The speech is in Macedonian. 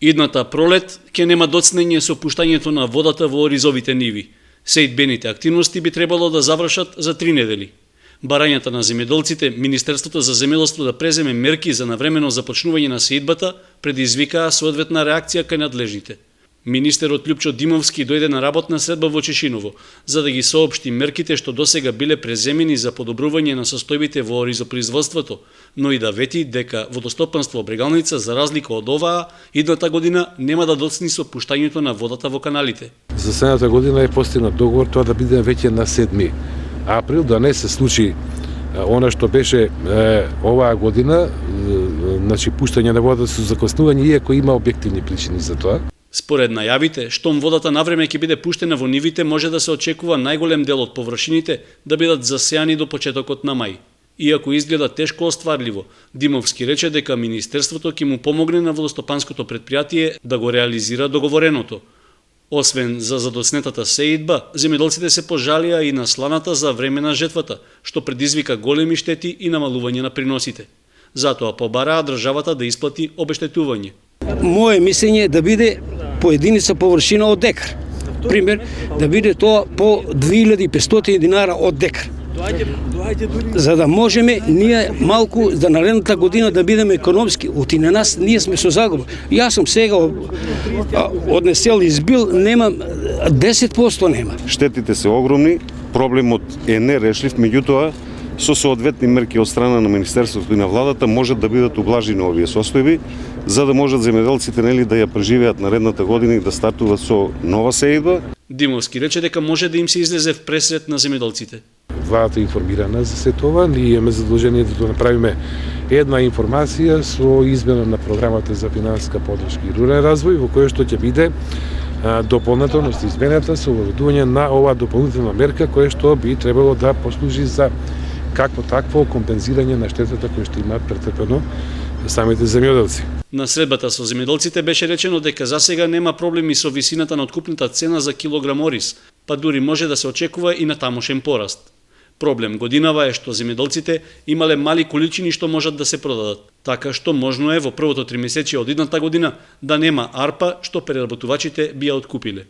Идната пролет ќе нема доцнење со пуштањето на водата во оризовите ниви. Сеидбените активности би требало да завршат за 3 недели. Барањата на земјоделците, Министерството за земјоделство да преземе мерки за навремено започнување на сеидбата предизвикаа соодветна реакција кај надлежните. Министерот Љупчо Димовски дојде на работна средба во Чешиново, за да ги соопшти мерките што досега биле преземени за подобрување на состојбите во оризопроизводството, но и да вети дека водостопанство Брегалница, за разлика од оваа, идната година нема да доцни со пуштањето на водата во каналите. За следната година е постигнат договор тоа да биде веќе на 7 април, да не се случи она што беше оваа година, значи пуштање на водата со закоснување, иако има објективни причини за тоа. Според најавите, штом водата навреме ќе биде пуштена во нивите, може да се очекува најголем дел од површините да бидат засеани до почетокот на мај. Иако изгледа тешко остварливо, Димовски рече дека Министерството ќе му помогне на водостопанското претпријатие да го реализира договореното. Освен за задоснетата сеидба, земјоделците се пожалија и на сланата за време на жетвата, што предизвика големи штети и намалување на приносите. Затоа побараа државата да исплати обештетување. Моje мислење е да биде по единица површина од декар. Пример, да биде тоа по 2500 динара од декар. За да можеме ние малку за наредната година да бидеме економски, оти на нас ние сме со загуба. Јас сум сега однесел избил, нема 10% нема. Штетите се огромни, проблемот е нерешлив, меѓутоа со соодветни мерки од страна на Министерството и на владата можат да бидат облажени овие состојби, за да можат земјоделците да ја преживеат наредната година и да стартуваат со нова сеидба. Димовски рече дека може да им се излезе в пресрет на земјоделците. Владата е информирана за се това, ние имаме задолжението да направиме една информација со измена на програмата за финансиска подршка и рурален развој, во која што ќе биде дополнително измената со воведување на оваа дополнителна мерка која што би требало да послужи за какво такво компензирање на штетата која што имаат претрпено самите земјоделци. На средбата со земјоделците беше речено дека засега нема проблеми со висината на откупната цена за килограм ориз, па дури може да се очекува и на тамошен пораст. Проблем годинава е што земјоделците имале мали количини што можат да се продадат, така што можно е во првото тримесечие од идната година да нема арпа што преработувачите би ја откупиле.